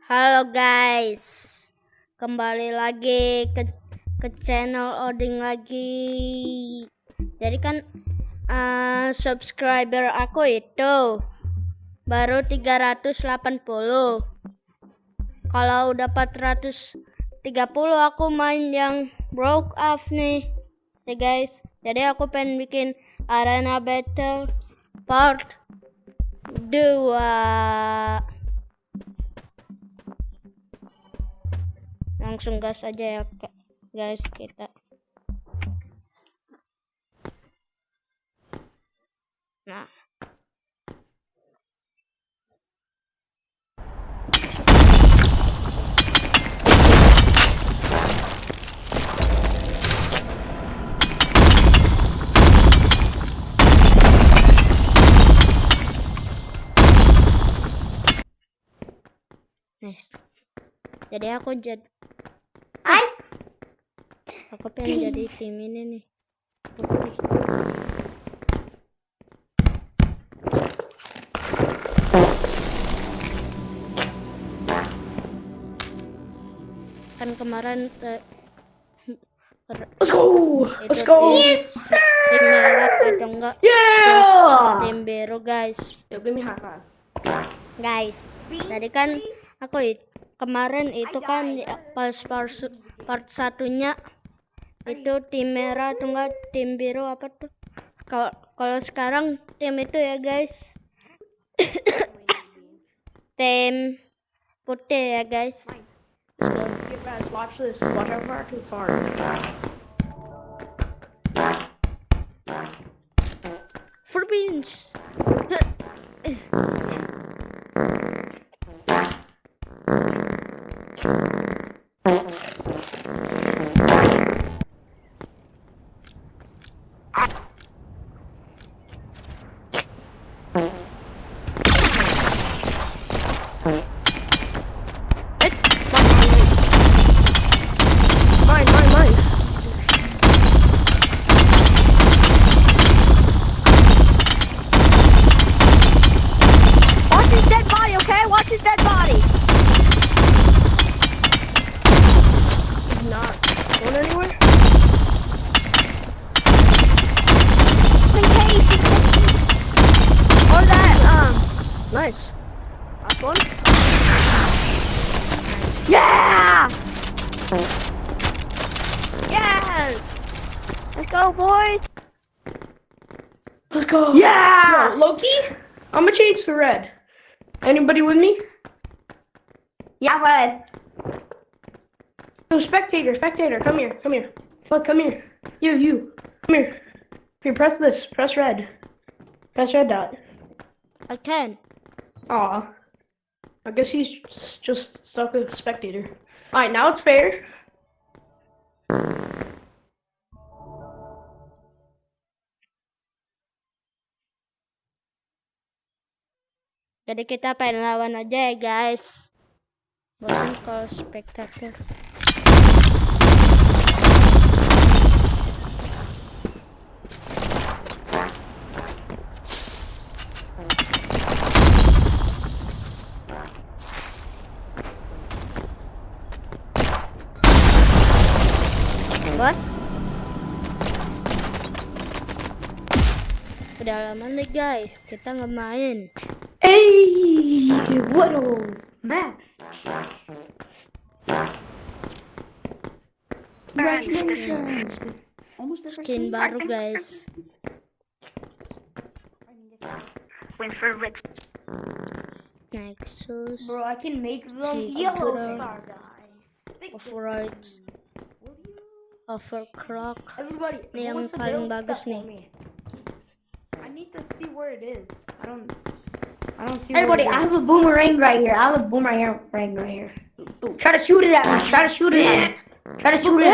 Halo guys, kembali lagi ke channel Oding lagi. Jadi kan subscriber aku itu baru 380. Kalau udah 430 aku main yang broke off nih ya guys. Jadi aku pengen bikin arena battle part 2. Langsung gas aja ya guys kita. Nah, nice. Jadi aku pengen jadi tim ini nih, putih. Kan kemarin Let's go! Tim merah atau enggak? Yeah! Tim biru guys. Yo, give me high five. Guys, tadi kan aku kemarin itu kan pas part satunya itu tim merah atau enggak tim biru apa tuh? Kalau sekarang tim itu ya guys. Tim putih ya guys. Watch this. Watch how far I can fart. Forbins. Mine. Watch his dead body, okay? Watch his dead body. He's not going anywhere. In case. Or that, nice. Last one. Yeah! Yes! Let's go, boys! Let's go! Yeah! Yo, Loki, I'm gonna change to red. Anybody with me? Yeah, red. No, spectator, come here. Look, come here. You, come here. Here, press this. Press red. Press red dot. I can. Aw. I guess he's just stuck with spectator. Alright, now it's fair. Jadi kita pengen lawan aja ya guys. Bosan kalau spektator. What? Udah lama nih guys, kita nggak main. Hey, what a match! Congratulations! Skin baru guys. Win for red. Nexus, Bro, I can make them Chico, yellow star guys. Override, Overclock. Everybody, Ini yang who wants to paling build bagus stuff for nih. me? I need to see where it is. I don't see Everybody, where I it have a boomerang right here. Try to shoot it at me. Try to shoot it at me.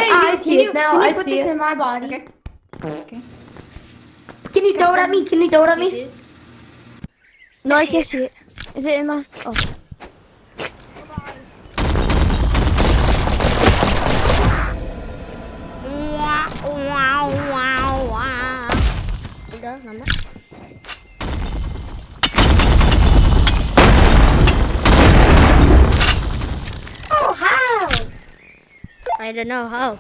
I see it now. I see it. in my body. Okay. Can you throw it at me? No, I can't see it. Is it in my? Oh. Udah lama. I don't know how.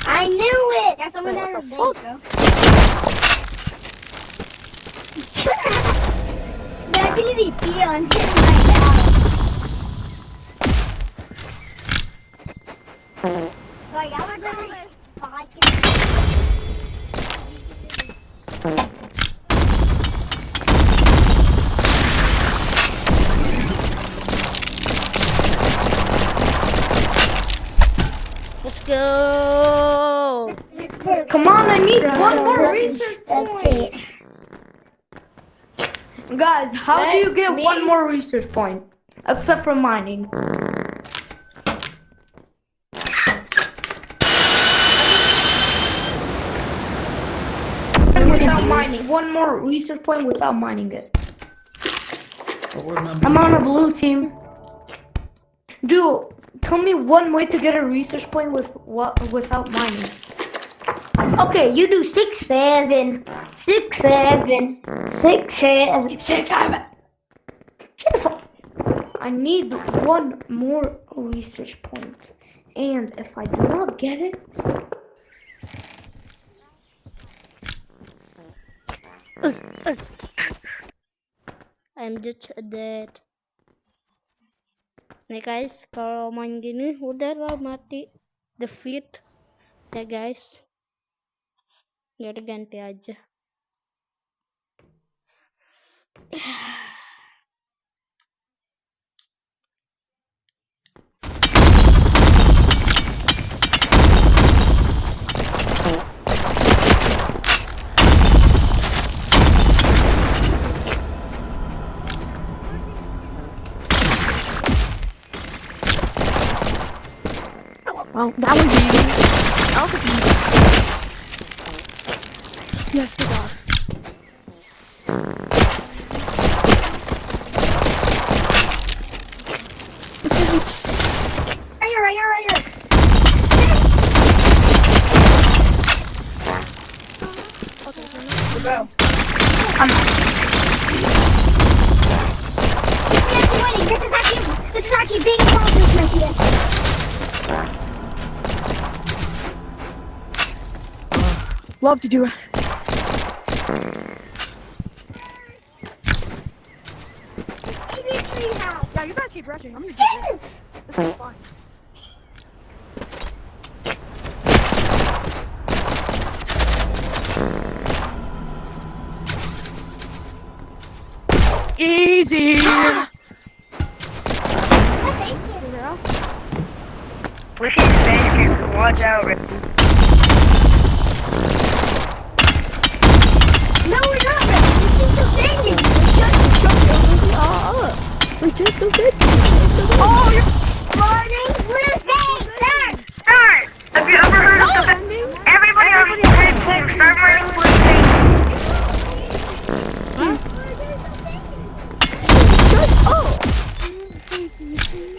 I knew it! There's someone at her base, bro. Imagine if he see on him right now. Bro, y'all are literally spot Let's go. Come on, I need one more research That's point. it. Guys, how do you get me- one more research point? Except for mining. Without mining. One more research point without mining it. I'm on a blue team. Dude, tell me one way to get a research point without mining. Okay, you do 6, 7, 6, 7, 6, 7, 6, 7. Shut the fuck. I need one more research point. And if I do not get it, I'm just dead. Nih guys, kalau main gini udah lah mati. Defeat. Ya guys. Ya udah ganti aja. Oh, that was easy. That was easy. Yes, good job. Right here. This is actually being focused right here. Love to do it. Yeah, you gotta keep rushing. I'm gonna do this. This is fun. Easy. Wish you could watch out. No, we're not. We're still standing. We just so good. Oh, you're running with me, sir. Sir, have you ever heard of the everybody on the team start wearing blue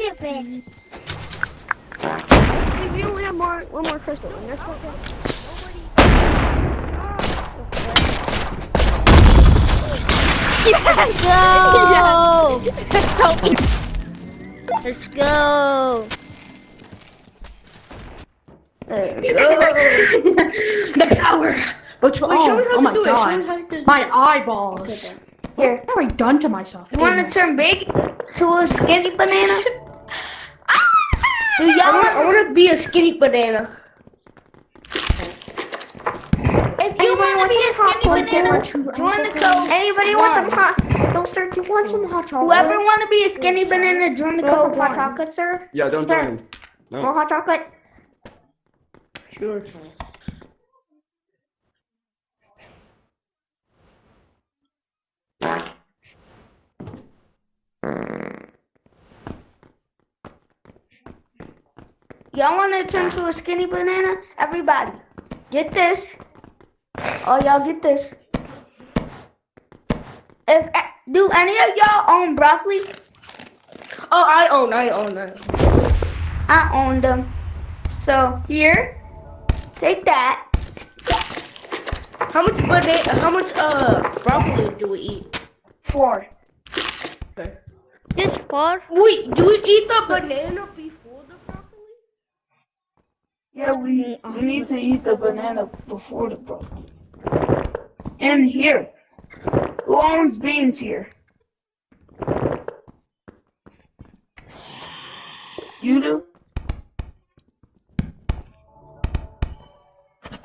Stupid. We only have one more crystal, and that's okay. Let's go! Let's go! the power. But show me how to do it. Show me how to do it. My eyeballs. Here. What have I done to myself? You want to turn big to a skinny banana? I want to be a skinny banana. If you want to be a skinny banana, you want to go. Anybody want some hot? Sir, do you want some hot chocolate? Whoever want to be a skinny banana, join the code. Hot chocolate, sir. Yeah, don't Sir. tell him. More No. hot chocolate. Sure. Y'all want to turn to a skinny banana? Everybody, get this. Oh, y'all get this. If Do any of y'all own broccoli? Oh, I own. I own them. So here, take that. How much broccoli do we eat? 4. Okay. This 4? Wait, do we eat the banana before the broccoli? Yeah, we need to eat the banana before the broccoli. And here. Who owns beans here? You do?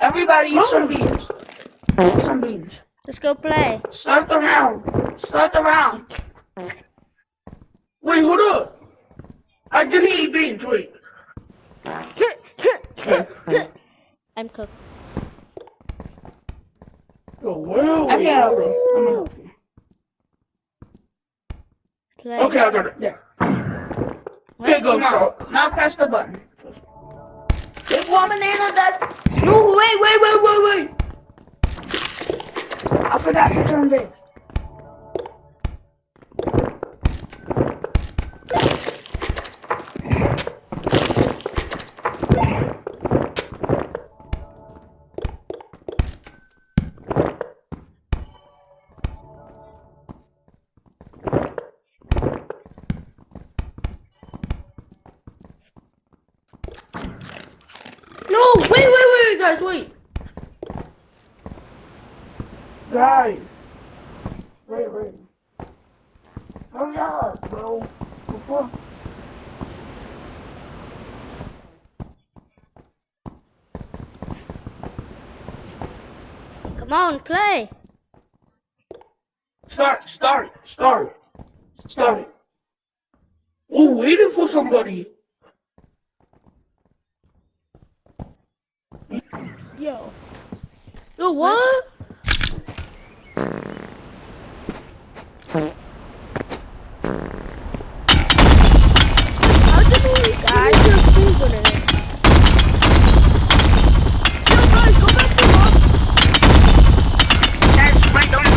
Everybody eat some beans. Eat some beans. Let's go play. Start the round. Start the round. Wait, hold up. I didn't eat beans, wait. I'm cooked. Oh, well. I can't help you. I'm gonna help you. Play. Okay, I got it. Yeah. Okay, go now. Now press the button. Take 1 banana, that's... No, wait. I forgot to turn this. No, wait, guys, wait. Guys. Wait. Hurry up, bro. Before. Come on, play. Start it. Oh, waiting for somebody. Yo, what? How did we die? Yo, guys, go back to lobby. Guys, wait, don't.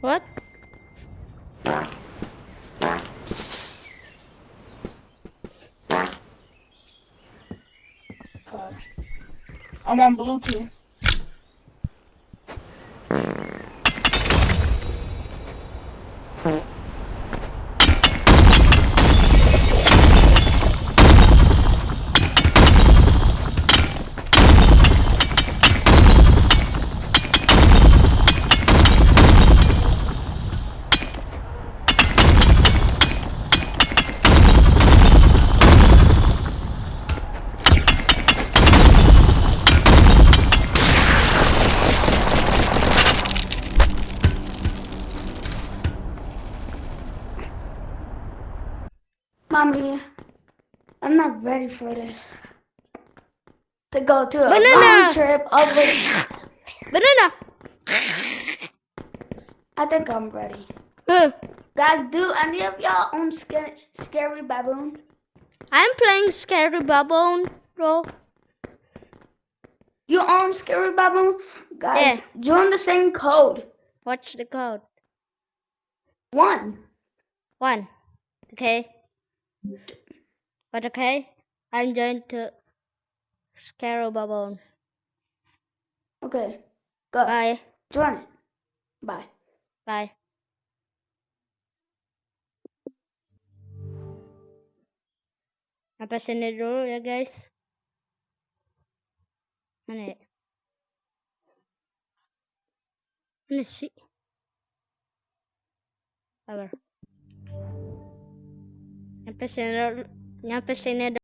What? I'm on Bluetooth. Mommy, I'm not ready for this. To go to a Banana! long trip over... Banana. I think I'm ready. Uh, Guys, do any of y'all own Scary Baboon? I'm playing Scary Baboon, bro. You own Scary Baboon? Guys, Yeah. join the same code. What's the code? 1. 1. Okay. But okay, I'm going to Scary Baboon. Okay, go. Bye. Join it. Bye. Bye. Apa sini dulu ya guys. Mana ya? Mana sih? Sabar. Nyampe sini